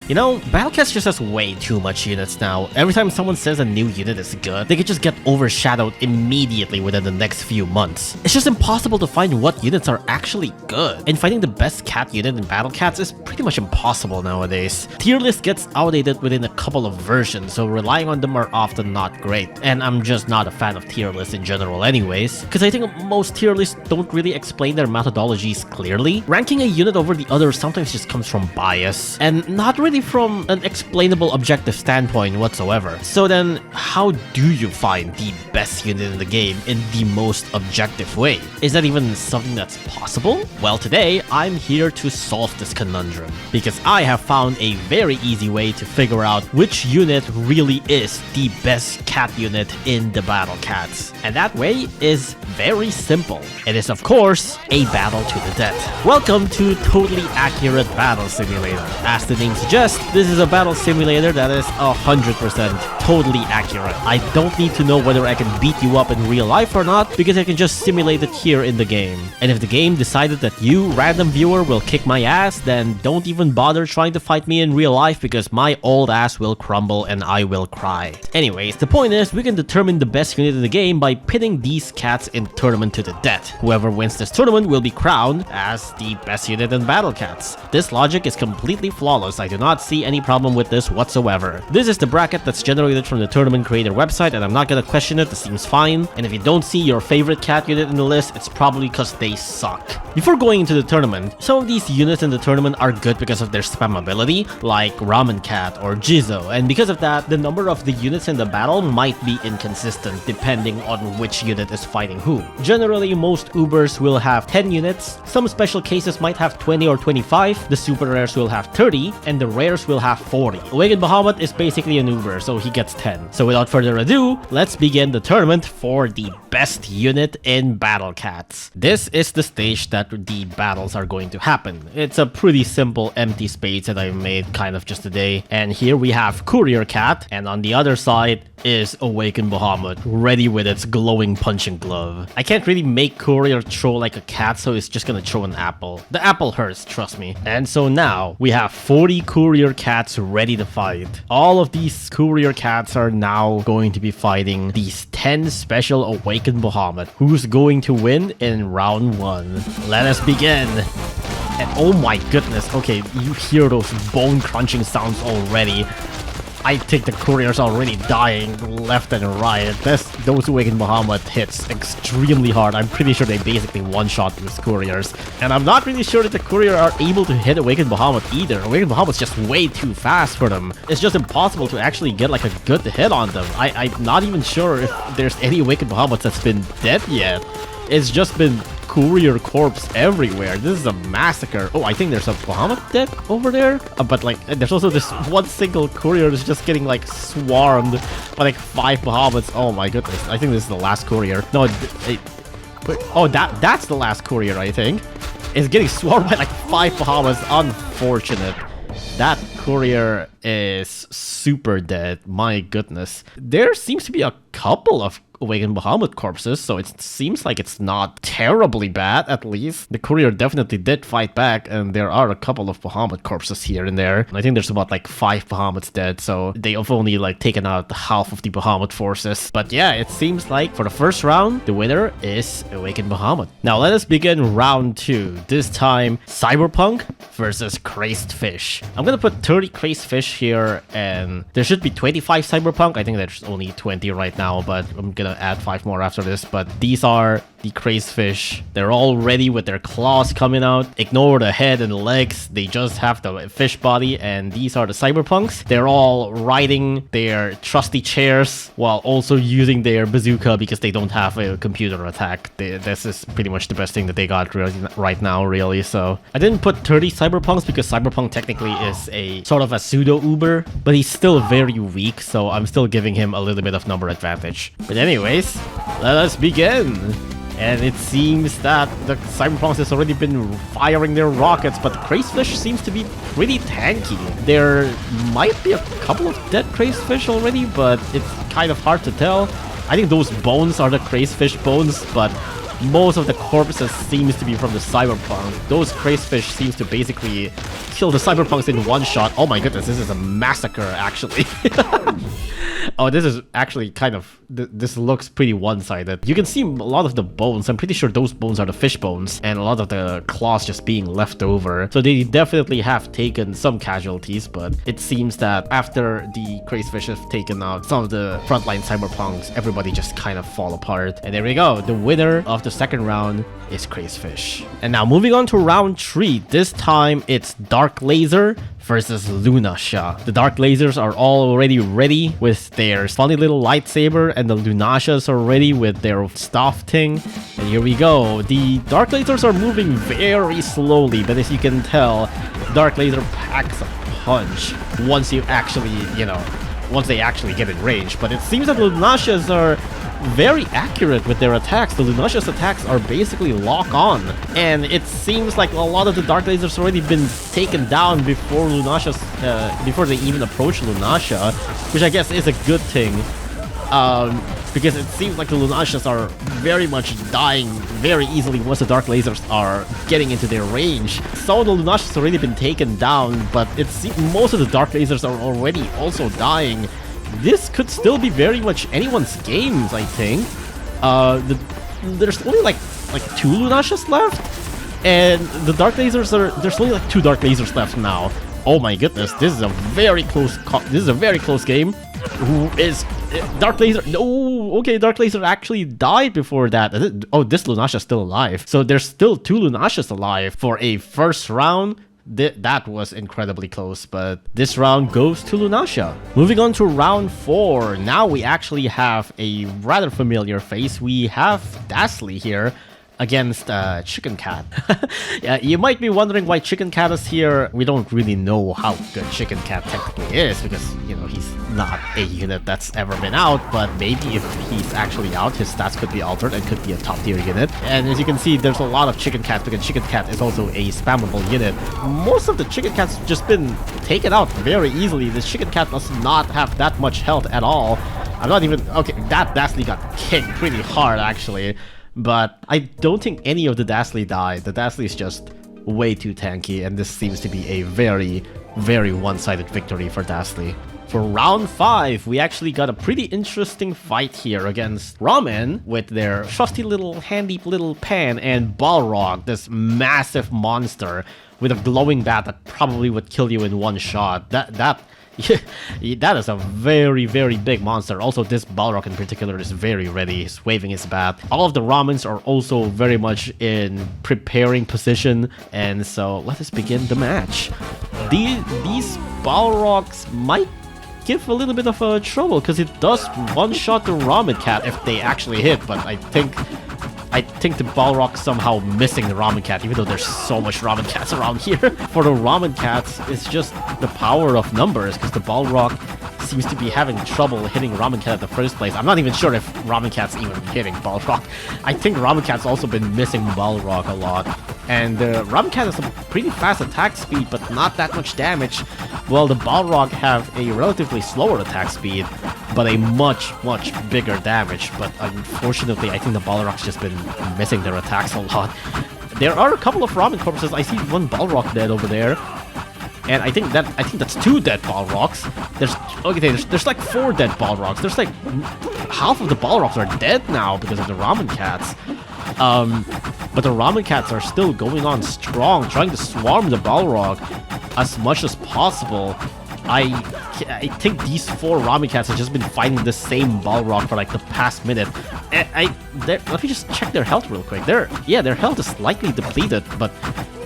You know, Battle Cats just has way too much units now. Every time someone says a new unit is good, they could just get overshadowed immediately within the next few months. It's just impossible to find what units are actually good, and finding the best cat unit in Battle Cats is pretty much impossible nowadays. Tier list gets outdated within a couple of versions, so relying on them are often not great, and I'm just not a fan of tier lists in general anyways, because I think most tier lists don't really explain their methodologies clearly. Ranking a unit over the other sometimes just comes from bias, and not really from an explainable objective standpoint whatsoever. So then, how do you find the best unit in the game in the most objective way? Is that even something that's possible? Well, today, I'm here to solve this conundrum, because I have found a very easy way to figure out which unit really is the best cat unit in the Battle Cats. And that way is very simple. It is, of course, a battle to the death. Welcome to Totally Accurate Battle Simulator. As the name suggests, this is a battle simulator that is 100% totally accurate. I don't need to know whether I can beat you up in real life or not, because I can just simulate it here in the game. And if the game decided that you, random viewer, will kick my ass, then don't even bother trying to fight me in real life, because my old ass will crumble and I will cry. Anyways, the point is, we can determine the best unit in the game by pitting these cats in tournament to the death. Whoever wins this tournament will be crowned as the best unit in Battle Cats. This logic is completely flawless. I do not see any problem with this whatsoever. This is the bracket that's generated from the tournament creator website, and I'm not gonna question it. It seems fine. And if you don't see your favorite cat unit in the list, it's probably because they suck. Before going into the tournament, some of these units in the tournament are good because of their spammability, like Ramen Cat or Jizzo, and because of that, the number of the units in the battle might be inconsistent depending on which unit is fighting who. Generally, most Ubers will have 10 units, some special cases might have 20 or 25, the super rares will have 30, and the rares will have 40. Awakened Bahamut is basically an Uber, so he gets 10. So without further ado, let's begin the tournament for the best unit in Battle Cats. This is the stage that the battles are going to happen. It's a pretty simple empty space that I made kind of just today. And here we have Courier Cat, and on the other side is Awakened Bahamut, ready with its glowing punching glove. I can't really make Courier throw like a cat, so it's just gonna throw an apple. The apple hurts, trust me. And so now, we have 40 Courier Cats ready to fight. All of these Courier Cats are now going to be fighting these 10 special Awakened Bahamut. Who's going to win in round 1? Let us begin! And oh my goodness, okay, you hear those bone crunching sounds already. I think the courier's already dying left and right. Those Awakened Bahamut hits extremely hard. I'm pretty sure they basically one-shot these couriers. And I'm not really sure that the courier are able to hit Awakened Bahamut either. Awakened Bahamut's just way too fast for them. It's just impossible to actually get like a good hit on them. I'm not even sure if there's any Awakened Bahamuts that's been dead yet. It's just been courier corpse everywhere. This is a massacre. Oh, I think there's a Bahamut dead over there. But like, there's also this one single courier that's just getting like swarmed by like 5 Bahamuts. Oh my goodness. I think this is the last courier. No, that's the last courier, I think. It's getting swarmed by like 5 Bahamuts. Unfortunate. That courier is super dead. My goodness. There seems to be a couple of Awakened Bahamut corpses, so it seems like it's not terribly bad, at least. The courier definitely did fight back, and there are a couple of Bahamut corpses here and there. I think there's about like 5 Bahamuts dead, so they've only like taken out half of the Bahamut forces. But yeah, it seems like for the first round, the winner is Awakened Bahamut. Now let us begin round 2. This time, Cyberpunk versus Crazed Fish. I'm gonna put 30 Crazed Fish here, and there should be 25 Cyberpunk. I think there's only 20 right now, but I'm gonna add 5 more after this. But these are the Crazed Fish. They're all ready with their claws coming out. Ignore the head and the legs. They just have the fish body. And these are the Cyberpunks. They're all riding their trusty chairs while also using their bazooka because they don't have a computer attack. This is pretty much the best thing that they got right now, really. So I didn't put 30 Cyberpunks because Cyberpunk technically is a sort of a pseudo Uber, but he's still very weak, so I'm still giving him a little bit of number advantage. But anyways, let us begin. And it seems that the Cyberpunks has already been firing their rockets, but the Crazed Fish seems to be pretty tanky. There might be a couple of dead Crazed Fish already, but it's kind of hard to tell. I think those bones are the Crazed Fish bones, but most of the corpses seems to be from the cyberpunk. Those crazefish seems to basically kill the cyberpunks in one shot. Oh my goodness, this is a massacre actually. Oh, this is actually kind of... This looks pretty one-sided. You can see a lot of the bones. I'm pretty sure those bones are the fish bones. And a lot of the claws just being left over. So they definitely have taken some casualties. But it seems that after the crazefish have taken out some of the frontline cyberpunks, everybody just kind of fall apart. And there we go. The winner of the second round is crazefish. And now moving on to round 3. This time it's Dark Laser versus Lunasha. The Dark Lasers are all already ready with their funny little lightsaber, and the Lunashas are ready with their staff thing. And here we go. The Dark Lasers are moving very slowly, but as you can tell, Dark Laser packs a punch once you actually, once they actually get in range. But it seems that the Lunashas are very accurate with their attacks. The Lunasha's attacks are basically lock on, and it seems like a lot of the Dark Lasers already been taken down before Lunasha's before they even approach Lunasha, which I guess is a good thing, because it seems like the Lunashas are very much dying very easily once the Dark Lasers are getting into their range. Some of the Lunashas already been taken down, but it seems most of the Dark Lasers are already also dying. This could still be very much anyone's games, I think. There's only like 2 Lunashas left, and the Dark Lasers there's only like 2 Dark Lasers left now. Oh my goodness, this is a very close game. Who is Dark Laser? No, okay, Dark Laser actually died before that. Oh, this Lunasha's still alive. So there's still 2 Lunashas alive for a first round. That was incredibly close, but this round goes to Lunasha. Moving on to round 4. Now we actually have a rather familiar face. We have Dasly here against Chicken Cat. Yeah, you might be wondering why Chicken Cat is here. We don't really know how good Chicken Cat technically is because, he's not a unit that's ever been out, but maybe if he's actually out, his stats could be altered and could be a top tier unit. And as you can see, there's a lot of Chicken Cats because Chicken Cat is also a spammable unit. Most of the Chicken Cats just been taken out very easily. The Chicken Cat does not have that much health at all. I'm not even... Okay, that Dasly got kicked pretty hard actually. But I don't think any of the Dasly died. The Dasly is just way too tanky, and this seems to be a very, very one-sided victory for Dasly. For round 5, we actually got a pretty interesting fight here against Ramen with their trusty little handy little pan, and Balrog, this massive monster with a glowing bat that probably would kill you in one shot. That is a very, very big monster. Also, this Balrog in particular is very ready. He's waving his bat. All of the Ramens are also very much in preparing position. And so, let us begin the match. These Balrogs might give a little bit of trouble because it does one-shot the Ramen Cat if they actually hit. But I think the Balrog somehow missing the Ramen Cat, even though there's so much Ramen Cats around here. For the Ramen Cats, it's just the power of numbers, because the Balrog seems to be having trouble hitting Ramen Cat at the first place. I'm not even sure if Ramen Cat's even hitting Balrog. I think Ramen Cat's also been missing Balrog a lot. And the Ramen Cat has a pretty fast attack speed, but not that much damage, while the Balrog have a relatively slower attack speed, but a much, much bigger damage. But unfortunately, I think the Balrog's just been missing their attacks a lot. There are a couple of Ramen corpses. I see one Balrog dead over there. And I think that's 2 dead Balrogs. There's like 4 dead Balrogs. There's like half of the Balrogs are dead now because of the Ramen Cats. But the Ramen Cats are still going on strong, trying to swarm the Balrog as much as possible. I think these 4 Ramen Cats have just been fighting the same Balrog for like the past minute. Let me just check their health real quick. Their health is slightly depleted, but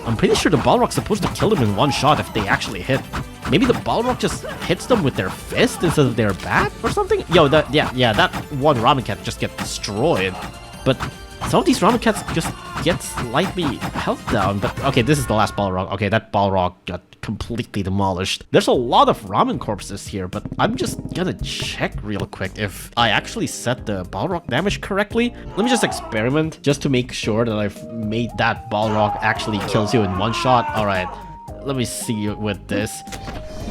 I'm pretty sure the Balrog's supposed to kill them in one shot if they actually hit. Maybe the Balrog just hits them with their fist instead of their bat or something? Yo, that one Ramen Cat just gets destroyed. But some of these Ramen Cats just get slightly health down. But okay, this is the last Balrog. Okay, that Balrog got completely demolished. There's a lot of Ramen corpses here, but I'm just gonna check real quick if I actually set the Balrog damage correctly. Let me just experiment just to make sure that I've made that Balrog actually kills you in one shot. Alright, let me see with this.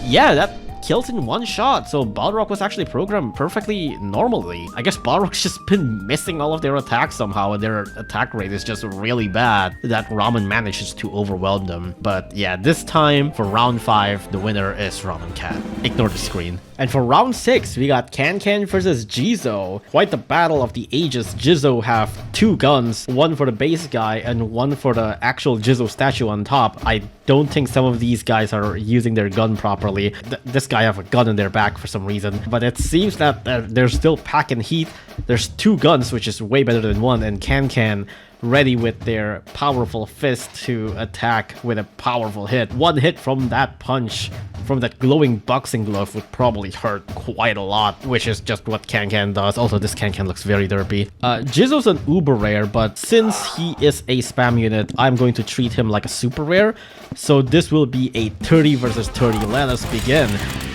Yeah, kills in one shot, so Balrog was actually programmed perfectly normally. I guess Balrog's just been missing all of their attacks somehow, and their attack rate is just really bad that Ramen manages to overwhelm them. But yeah, this time for round 5, the winner is Ramen Cat. Ignore the screen. And for round 6, we got Can versus Jizo. Quite the battle of the ages. Jizo have 2 guns, one for the base guy and one for the actual Jizo statue on top. I don't think some of these guys are using their gun properly. This guy have a gun in their back for some reason, but it seems that they're still packing heat. There's 2 guns, which is way better than 1, and Can ready with their powerful fist to attack with a powerful hit. One hit from that punch, from that glowing boxing glove, would probably hurt quite a lot, which is just what Can does. Also, this Can looks very derpy. Jizo's an uber rare, but since he is a spam unit, I'm going to treat him like a super rare. So this will be a 30 versus 30. Let us begin.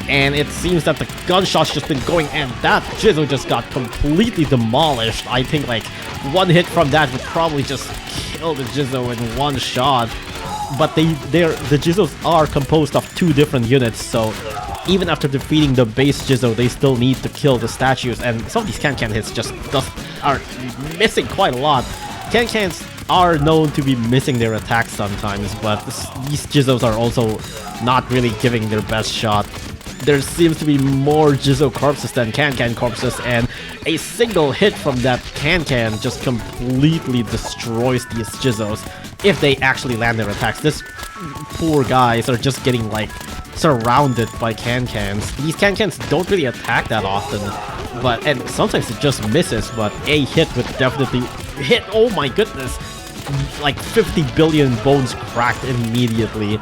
And it seems that the gunshot's just been going, and that Jizo just got completely demolished. I think like one hit from that would probably just kill the Jizo in one shot. But the Jizos are composed of 2 different units, so even after defeating the base Jizo, they still need to kill the statues, and some of these Can hits just are missing quite a lot. Can-Cans are known to be missing their attacks sometimes, but these Jizos are also not really giving their best shot. There seems to be more Jizo corpses than Can corpses, and a single hit from that Can just completely destroys these Jizos if they actually land their attacks. This poor guys are just getting like surrounded by Can-Cans. These Can-Cans don't really attack that often, and sometimes it just misses, but a hit would definitely hit. Oh my goodness, like 50 billion bones cracked immediately.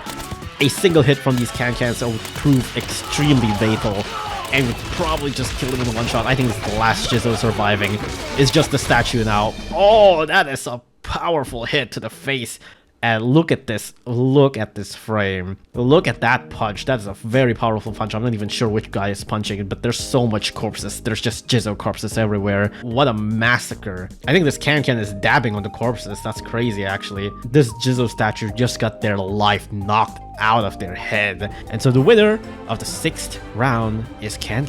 A single hit from these Can-Cans would prove extremely fatal and would probably just kill them in one shot. I think it's the last Jizo surviving. It's just the statue now. Oh, that is a powerful hit to the face. And look at this frame. Look at that punch. That's a very powerful punch. I'm not even sure which guy is punching it, but there's so much corpses. There's just Jizo corpses everywhere. What a massacre. I think this Can is dabbing on the corpses. That's crazy, actually. This Jizo statue just got their life knocked out of their head. And so the winner of the 6th round is Can.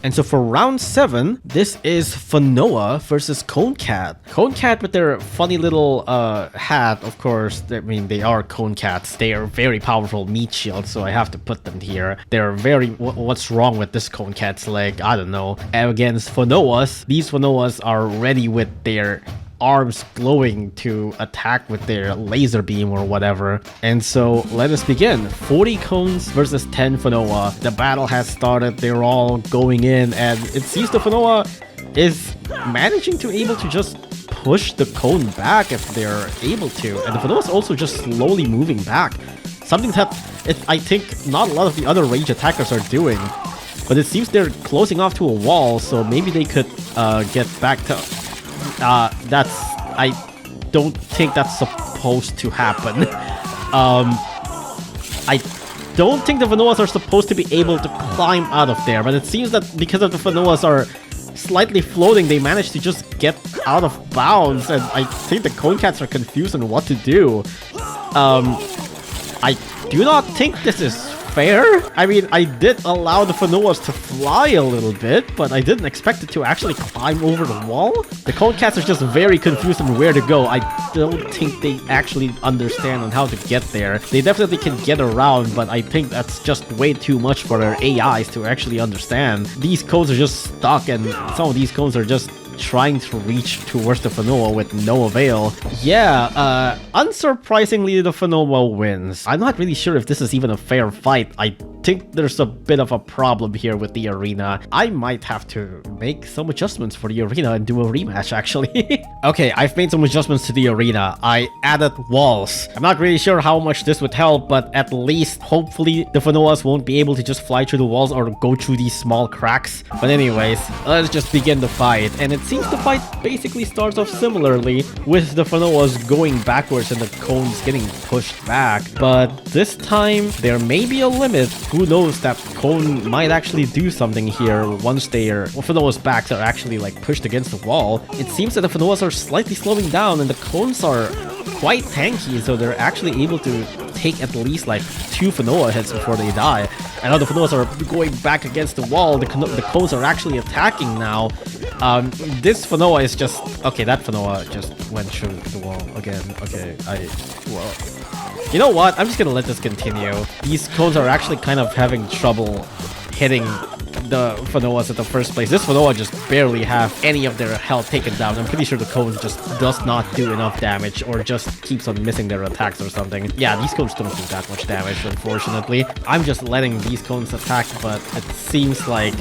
And so for round 7, this is Fanoa versus Cone Cat. Cone Cat with their funny little hat, of course. I mean, they are Cone Cats. They are very powerful meat shields, so I have to put them here. They're very... What's wrong with this Cone Cat's leg? I don't know. And against Fanoas, these Fanoas are ready with their arms glowing to attack with their laser beam or whatever. And so let us begin. 40 cones versus 10 Fanoa. The battle has started. They're all going in, and it seems the Fanoa is managing to able to just push the cone back if they're able to. And the Fanoa is also just slowly moving back. Something that I think not a lot of the other range attackers are doing. But it seems they're closing off to a wall, so maybe they could get back to... I don't think that's supposed to happen. I don't think the Fanoas are supposed to be able to climb out of there, but it seems that because of the Fanoas are slightly floating, they managed to just get out of bounds, and I think the Cone Cats are confused on what to do. I do not think this is fair. I mean, I did allow the Fanoas to fly a little bit, but I didn't expect it to actually climb over the wall. The Cone Cats are just very confused on where to go. I don't think they actually understand on how to get there. They definitely can get around, but I think that's just way too much for their AIs to actually understand. These cones are just stuck, and some of these cones are just trying to reach towards the Fanoa with no avail. Yeah, unsurprisingly, the Fanoa wins. I'm not really sure if this is even a fair fight. I think there's a bit of a problem here with the arena. I might have to make some adjustments for the arena and do a rematch, actually. Okay, I've made some adjustments to the arena. I added walls. I'm not really sure how much this would help, but at least, hopefully, the Fanoas won't be able to just fly through the walls or go through these small cracks. But anyways, let's just begin the fight. And it seems the fight basically starts off similarly, with the Fanoas going backwards and the cones getting pushed back. But this time, there may be a limit. Who knows, that cone might actually do something here once their Fanoas' backs are actually like pushed against the wall. It seems that the Fanoas are slightly slowing down and the cones are quite tanky, so they're actually able to take at least like 2 Fanoa hits before they die. And now the Fanoas are going back against the wall. The cones are actually attacking now. This Fanoa is just... Okay, that Fanoa just went through the wall again. Okay, well... You know what? I'm just gonna let this continue. These cones are actually kind of having trouble hitting the Fanoas at the first place. This Fanoa just barely have any of their health taken down. I'm pretty sure the cones just does not do enough damage or just keeps on missing their attacks or something. Yeah, these cones don't do that much damage, unfortunately. I'm just letting these cones attack, but it seems like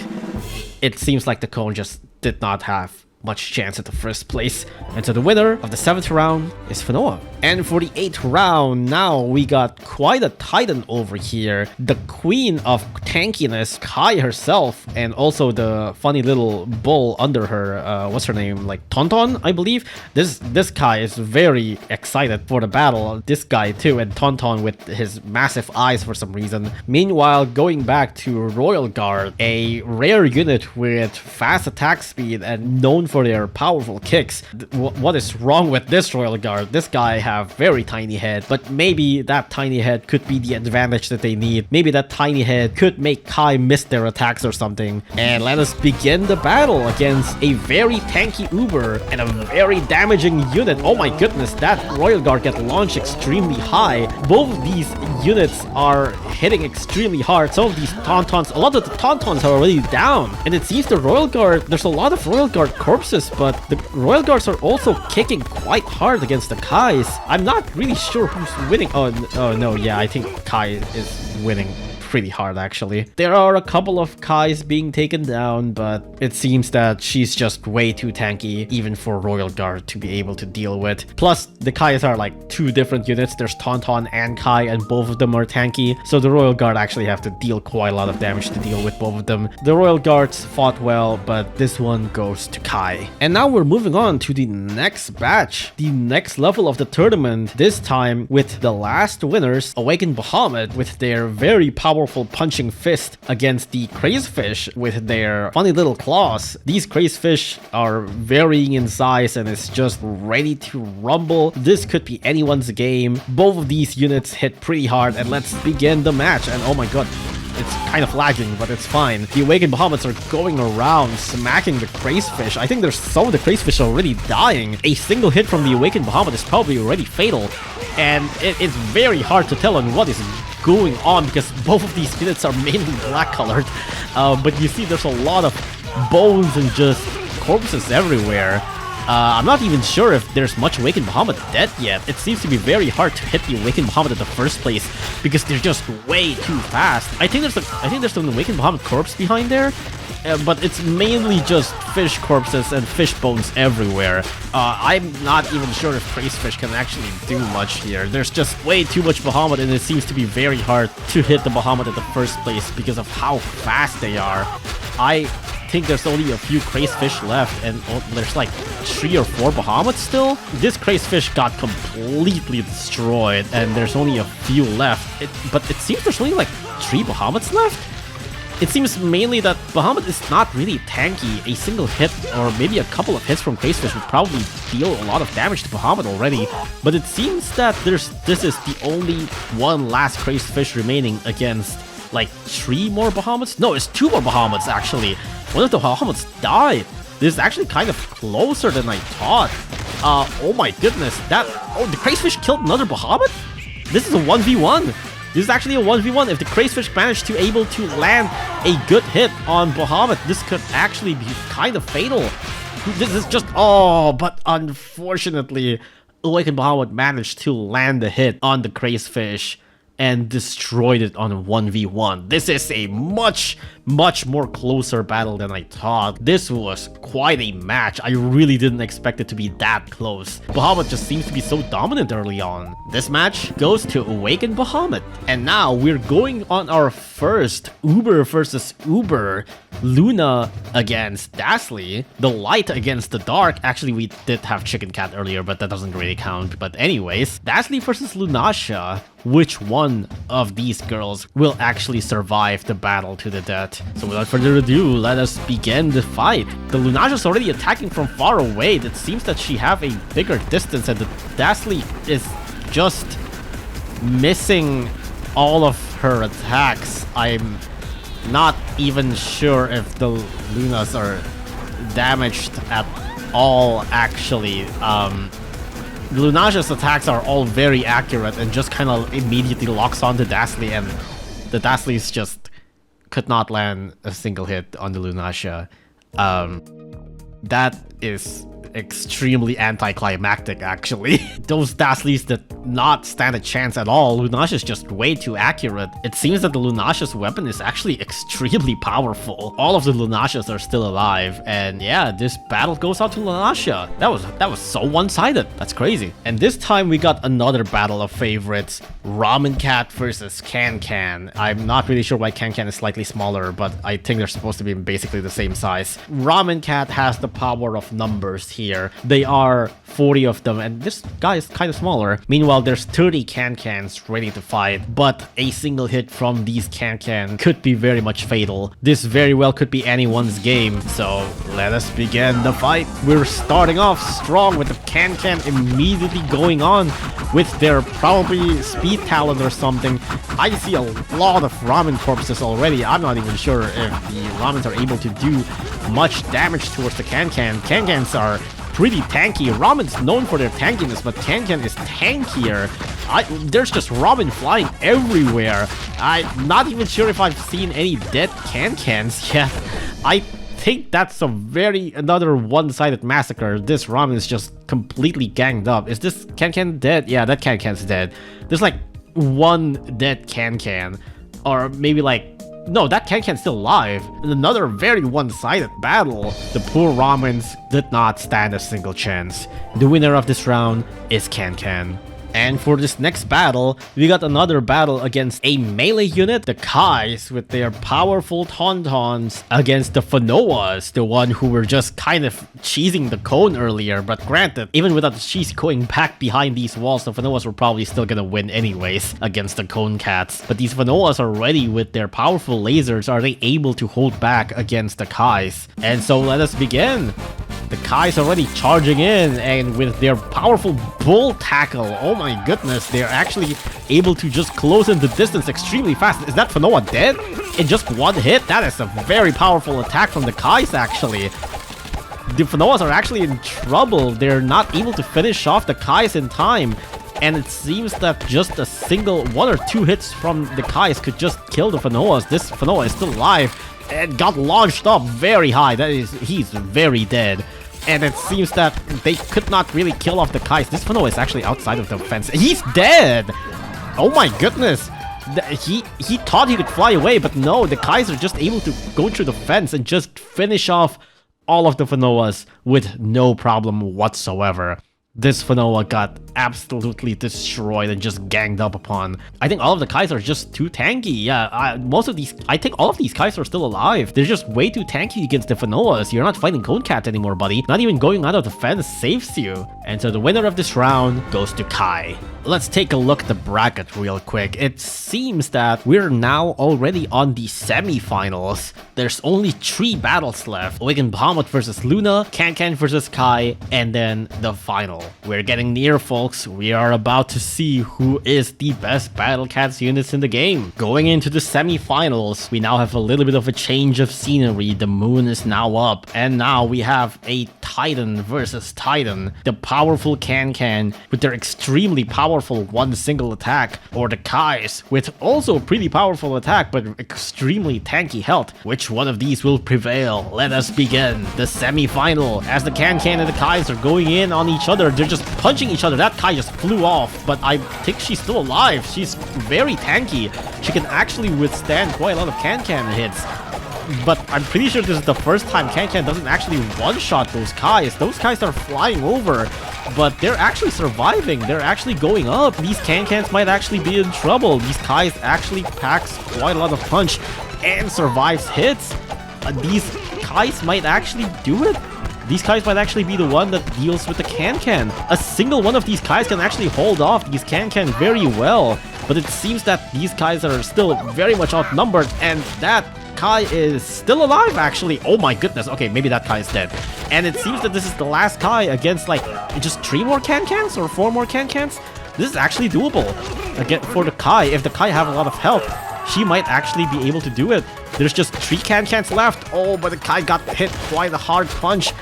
the cone just did not have much chance at the first place. And so the winner of the 7th round is Fanoa. And for the 8th round, now we got quite a titan over here. The queen of tankiness, Kai herself, and also the funny little bull under her, what's her name, like Tonton, I believe. This Kai is very excited for the battle. This guy too, and Tonton with his massive eyes for some reason. Meanwhile, going back to Royal Guard, a rare unit with fast attack speed and known for their powerful kicks. What is wrong with this Royal Guard? This guy have very tiny head, but maybe that tiny head could be the advantage that they need. Maybe that tiny head could make Kai miss their attacks or something. And let us begin the battle against a very tanky Uber and a very damaging unit. Oh my goodness, that Royal Guard get launched extremely high. Both of these units are hitting extremely hard. Some of these Tauntauns, a lot of the Tauntauns are already down. And it seems the Royal Guard, there's a lot of Royal Guard corpses, but the Royal Guards are also kicking quite hard against the Kais. I'm not really sure who's winning. Oh no, yeah, I think Kai is winning pretty hard, actually. There are a couple of Kais being taken down, but it seems that she's just way too tanky, even for Royal Guard to be able to deal with. Plus, the Kais are like 2 different units. There's Tauntaun and Kai, and both of them are tanky, so the Royal Guard actually have to deal quite a lot of damage to deal with both of them. The Royal Guards fought well, but this one goes to Kai. And now we're moving on to the next batch, the next level of the tournament, this time with the last winners, Awakened Bahamut, with their very powerful punching fist against the Crazefish with their funny little claws. These Crazefish are varying in size and is just ready to rumble. This could be anyone's game. Both of these units hit pretty hard, and let's begin the match. And oh my god, it's kind of lagging, but it's fine. The Awakened Bahamuts are going around smacking the Crazefish. I think there's some of the Crazefish already dying. A single hit from the Awakened Bahamut is probably already fatal, and it's very hard to tell on what is going on because both of these units are mainly black colored. But you see there's a lot of bones and just corpses everywhere. I'm not even sure if there's much Awakened Bahamut dead yet. It seems to be very hard to hit the Awakened Bahamut in the first place because they're just way too fast. I think there's an Awakened Bahamut corpse behind there, but it's mainly just fish corpses and fish bones everywhere. I'm not even sure if Crazefish can actually do much here. There's just way too much Bahamut, and it seems to be very hard to hit the Bahamut in the first place because of how fast they are. I think there's only a few Crazefish left, and there's like 3 or 4 Bahamuts still. This Crazefish got completely destroyed, and there's only a few left. But it seems there's only like 3 Bahamuts left. It seems mainly that Bahamut is not really tanky. A single hit or maybe a couple of hits from Crazefish would probably deal a lot of damage to Bahamut already. But it seems that this is the only one last Crazefish remaining against like 3 more Bahamuts? No, it's 2 more Bahamuts actually. One of the Bahamuts died. This is actually kind of closer than I thought. Oh my goodness, the Crazefish killed another Bahamut? This is a 1v1. This is actually a 1v1. If the Crazefish managed to able to land a good hit on Bahamut, this could actually be kind of fatal. This is just, but unfortunately, Awakened Bahamut managed to land the hit on the Crazefish and destroyed it on a 1v1. This is a much more closer battle than I thought. This was quite a match. I really didn't expect it to be that close. Bahamut just seems to be so dominant early on. This match goes to Awakened Bahamut. And now we're going on our first Uber versus Uber. Luna against Dasly. The light against the dark. Actually, we did have Chicken Cat earlier, but that doesn't really count. But anyways, Dasly versus Lunasha. which one of these girls will actually survive the battle to the death. So without further ado, let us begin the fight. The Lunasha is already attacking from far away. It seems that she have a bigger distance, and the Dastly is just missing all of her attacks. I'm not even sure if the Lunas are damaged at all, actually. The Lunasha's attacks are all very accurate and just kind of immediately locks on the Dastly, and the Dastly's just could not land a single hit on the Lunasha. That is extremely anticlimactic, actually. Those Dastlys did not stand a chance at all. Lunasha is just way too accurate. It seems that the Lunasha's weapon is actually extremely powerful. All of the Lunashas are still alive, and yeah, this battle goes out to Lunasha. That was so one-sided. That's crazy. And this time we got another battle of favorites. Ramen Cat versus Can. I'm not really sure why Can is slightly smaller, but I think they're supposed to be basically the same size. Ramen Cat has the power of numbers here. They are 40 of them, and this guy is kind of smaller. Meanwhile, there's 30 Can-Cans ready to fight, but a single hit from these Can could be very much fatal. This very well could be anyone's game, so let us begin the fight. We're starting off strong with the Can immediately going on with their probably speed talent or something. I see a lot of ramen corpses already. I'm not even sure if the ramens are able to do much damage towards the Can. Can-Cans are pretty tanky. Ramen's known for their tankiness, but Can is tankier. There's just ramen flying everywhere. I'm not even sure if I've seen any dead Can-Cans yet. I think that's another one-sided massacre. This ramen is just completely ganged up. Is this Can dead? Yeah, that Can's dead. There's like one dead Can, or maybe like, no, that Can's still alive. In another very one-sided battle, the poor ramens did not stand a single chance. The winner of this round is Can. And for this next battle, we got another battle against a melee unit, the Kais, with their powerful Tauntauns against the Fanoas, the one who were just kind of cheesing the cone earlier. But granted, even without the cheese going back behind these walls, the Fanoas were probably still gonna win anyways against the Cone Cats. But these Fanoas are ready with their powerful lasers. Are they able to hold back against the Kais? And so let us begin. The Kai's already charging in, and with their powerful bull tackle, oh my goodness, they're actually able to just close in the distance extremely fast. Is that Fanoa dead? In just one hit? That is a very powerful attack from the Kai's, actually. The Fanoas are actually in trouble. They're not able to finish off the Kai's in time. And it seems that just a single 1 or 2 hits from the Kai's could just kill the Fanoas. This Fanoa is still alive and got launched up very high. He's very dead. And it seems that they could not really kill off the Kais. This Fanoa is actually outside of the fence. He's dead! Oh my goodness! He thought he could fly away, but no, the Kais are just able to go through the fence and just finish off all of the Fanoas with no problem whatsoever. This Fanoa got absolutely destroyed and just ganged up upon. I think all of the Kais are just too tanky. Yeah, I think all of these Kais are still alive. They're just way too tanky against the Fanoas. You're not fighting Cone Cat anymore, buddy. Not even going out of the fence saves you. And so the winner of this round goes to Kai. Let's take a look at the bracket real quick. It seems that we're now already on the semi-finals. There's only 3 battles left. Wigan Bahamut versus Luna, Can versus Kai, and then the final. We're getting near, folks. We are about to see who is the best Battle Cats units in the game. Going into the semi-finals, we now have a little bit of a change of scenery. The moon is now up, and now we have a Titan versus Titan. The powerful Can with their extremely powerful one single attack, or the Kais with also a pretty powerful attack but extremely tanky health. Which one of these will prevail? Let us begin the semi-final as the Can and the Kais are going in on each other. They're just punching each other. That Kai just flew off, but I think she's still alive. She's very tanky. She can actually withstand quite a lot of Can hits. But I'm pretty sure this is the first time Can doesn't actually one-shot those Kais. Those Kais are flying over, but they're actually surviving. They're actually going up. These Can might actually be in trouble. These Kais actually packs quite a lot of punch and survives hits. These Kais might actually do it. These Kais might actually be the one that deals with the Can. A single one of these Kais can actually hold off these Can very well. but it seems that these guys are still very much outnumbered, and that Kai is still alive, actually. Oh my goodness. Okay, maybe that Kai is dead. And it seems that this is the last Kai against, like, just 3 more Can-Cans or 4 more Can-Cans. This is actually doable. Again, for the Kai, if the Kai have a lot of health, she might actually be able to do it. There's just 3 Can-Cans left. Oh, but the Kai got hit quite a hard punch.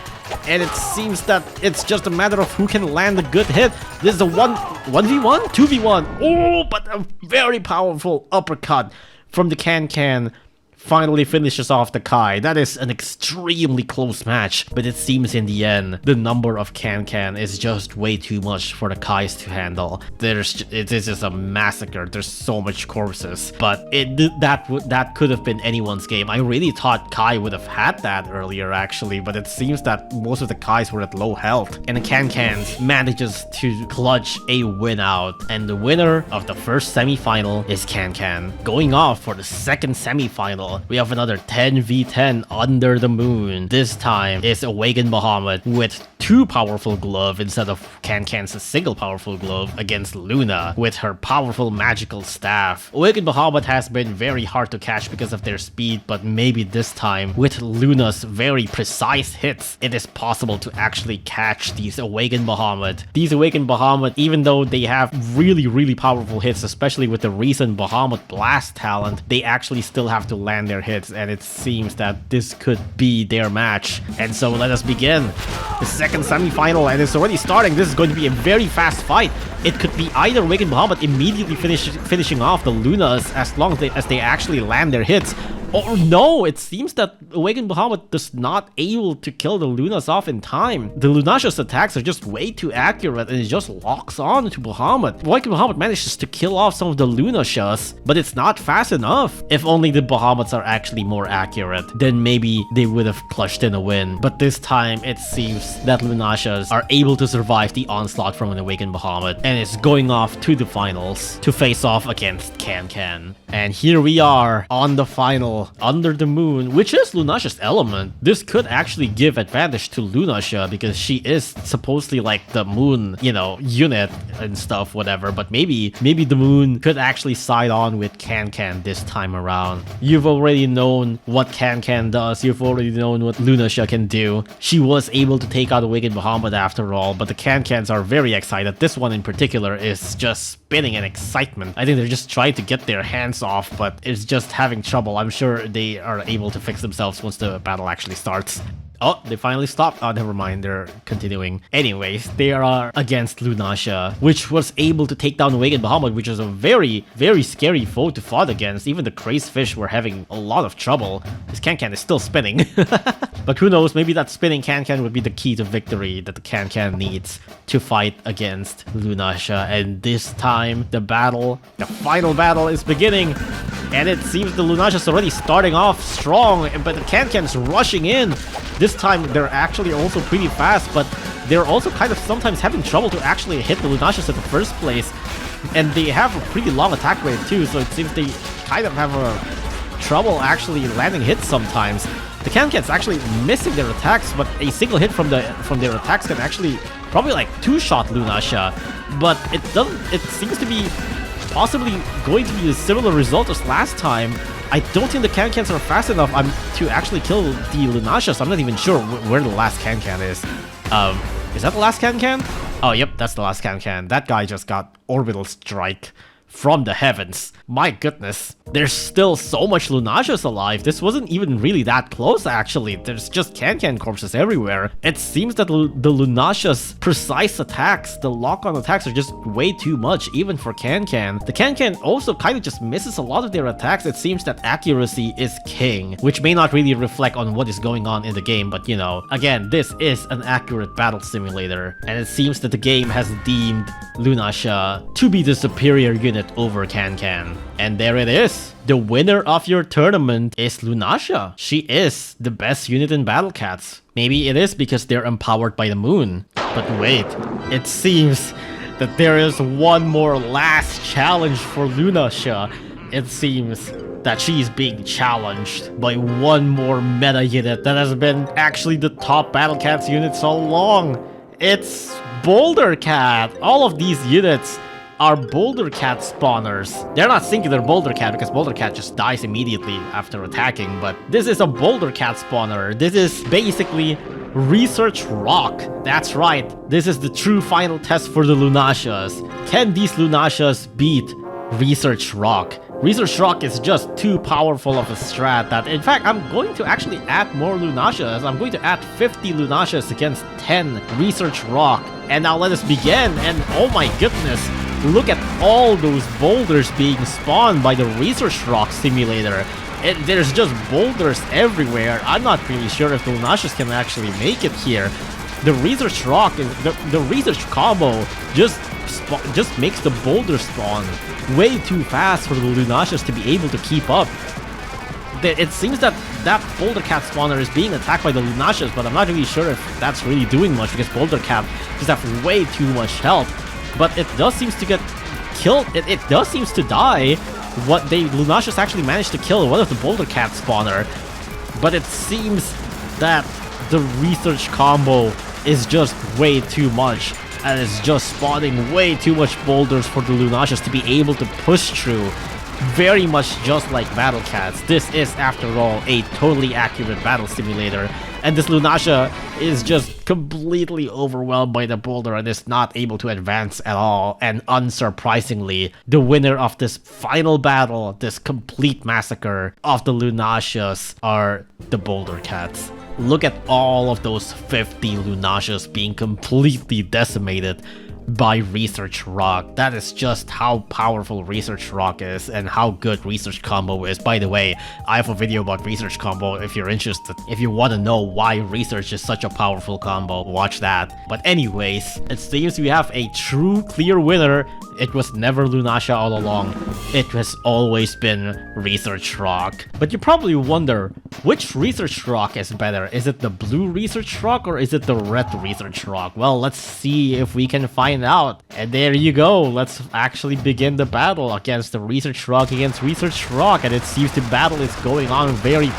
And it seems that it's just a matter of who can land a good hit. This is a 1v1? 2v1. Oh, but a very powerful uppercut from the Can-Can finally finishes off the Kai. That is an extremely close match, but it seems in the end, the number of Can-Can is just way too much for the Kais to handle. It is just a massacre. There's so much corpses, but that could have been anyone's game. I really thought Kai would have had that earlier, actually, but it seems that most of the Kais were at low health, and the Can-Cans manages to clutch a win out, and the winner of the first semi-final is Can-Can. Going off for the second semi-final, we have another 10v10 under the moon. This time is Awakened Bahamut with 2 powerful glove instead of Can-Can's single powerful glove against Luna with her powerful magical staff. Awakened Bahamut has been very hard to catch because of their speed, but maybe this time with Luna's very precise hits, it is possible to actually catch these Awakened Bahamut. These Awakened Bahamut, even though they have really powerful hits, especially with the recent Bahamut Blast talent, they actually still have to land their hits, and it seems that this could be their match. And so let us begin the second semi-final, and it's already starting. This is going to be a very fast fight. It could be either Awakened Bahamut immediately finishing off the Lunas as long as they actually land their hits, or no, it seems that Awakened Bahamut does not able to kill the Lunas off in time. The Lunasha's attacks are just way too accurate, and it just locks on to Bahamut. Awakened Bahamut manages to kill off some of the Lunashas, but it's not fast enough. If only the Bahamuts are actually more accurate, then maybe they would have clutched in a win. But this time, it seems that Lunashas are able to survive the onslaught from an Awakened Bahamut, and is going off to the finals to face off against Can-Can. And here we are on the final, under the moon, which is Lunasha's element. This could actually give advantage to Lunasha because she is supposedly like the moon, you know, unit and stuff, whatever. But maybe the moon could actually side on with Can-Can this time around. You've already known what Can-Can does. You've already known what Lunasha can do. She was able to take out Awakened Bahamut after all, but the Can-Cans are very excited. This one in particular is just spinning in excitement. I think they're just trying to get their hands off, but it's just having trouble. I'm sure they are able to fix themselves once the battle actually starts. Oh, they finally stopped. Oh, never mind. They're continuing. Anyways, they are against Lunasha, which was able to take down Awakened Bahamut, which is a very scary foe to fight against. Even the crazed fish were having a lot of trouble. This Can-Can is still spinning. But who knows, maybe that spinning Can-Can would be the key to victory that the Can-Can needs to fight against Lunasha. And this time, the final battle is beginning. And it seems the Lunasha's already starting off strong, but the Can-Can's rushing in. This time, they're actually also pretty fast, but they're also kind of sometimes having trouble to actually hit the Lunashas in the first place. And they have a pretty long attack rate too, so it seems they kind of have trouble actually landing hits sometimes. The Can-Can's actually missing their attacks, but a single hit from their attacks can actually probably like 2-shot Lunasha. But it seems to be possibly going to be a similar result as last time. I don't think the Can-Cans are fast enough to actually kill the Lunashas. I'm not even sure where the last Can-Can is. Is that the last Can-Can? Oh, yep, that's the last Can-Can. That guy just got orbital strike from the heavens. My goodness. There's still so much Lunashas alive. This wasn't even really that close, actually. There's just Can-Can corpses everywhere. It seems that the Lunasha's precise attacks, the lock-on attacks, are just way too much, even for Can-Can. The Can-Can also kind of just misses a lot of their attacks. It seems that accuracy is king, which may not really reflect on what is going on in the game, but you know, again, this is an accurate battle simulator, and it seems that the game has deemed Lunasha to be the superior unit over Can-Can. And there it is. The winner of your tournament is Lunasha. She is the best unit in Battle Cats. Maybe it is because they're empowered by the moon. But wait, it seems that there is one more last challenge for Lunasha. It seems that she's being challenged by one more meta unit that has been actually the top Battle Cats unit so long. It's Boulder Cat. All of these units are Boulder Cat spawners. They're not singular Boulder Cat because Boulder Cat just dies immediately after attacking, but this is a Boulder Cat spawner. This is basically Research Rock. That's right, this is the true final test for the Lunatias. Can these Lunatias beat Research Rock? Research Rock is just too powerful of a strat that, in fact, I'm going to actually add more Lunatias. I'm going to add 50 Lunatias against 10 Research Rock. And now let us begin, and oh my goodness, look at all those boulders being spawned by the Research Rock simulator. There's just boulders everywhere. I'm not really sure if the Lunatias can actually make it here. The Research Rock, the Research combo just makes the boulder spawn way too fast for the Lunatias to be able to keep up. It seems that Boulder Cat spawner is being attacked by the Lunatias, but I'm not really sure if that's really doing much because Boulder Cat just have way too much health. But it does seems to get killed. It does seems to die. Lunatias actually managed to kill one of the Boulder Cat spawner, but it seems that the Research combo is just way too much, and it's just spawning way too much boulders for the Lunatias to be able to push through. Very much just like Battle Cats. This is, after all, a totally accurate battle simulator, and this Lunatia is just completely overwhelmed by the boulder and is not able to advance at all. And unsurprisingly, the winner of this final battle, this complete massacre of the Lunatias, are the Boulder Cats. Look at all of those 50 Lunatias being completely decimated by Research Rock. That is just how powerful Research Rock is and how good Research Combo is. By the way, I have a video about Research Combo if you're interested. If you want to know why Research is such a powerful combo, watch that. But anyways, it seems we have a true clear winner. It was never Lunatia all along. It has always been Research Rock. But you probably wonder, which Research Rock is better? Is it the blue Research Rock or is it the red Research Rock? Well, let's see if we can find out. And there you go. Let's actually begin the battle against the Research Rock against Research Rock. And it seems the battle is going on very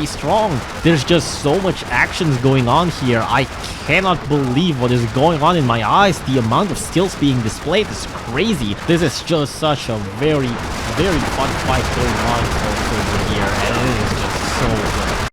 strong. There's just so much actions going on here. I cannot believe what is going on in my eyes. The amount of skills being displayed is crazy. This is just such a very fun fight going on over here, and it is just so good.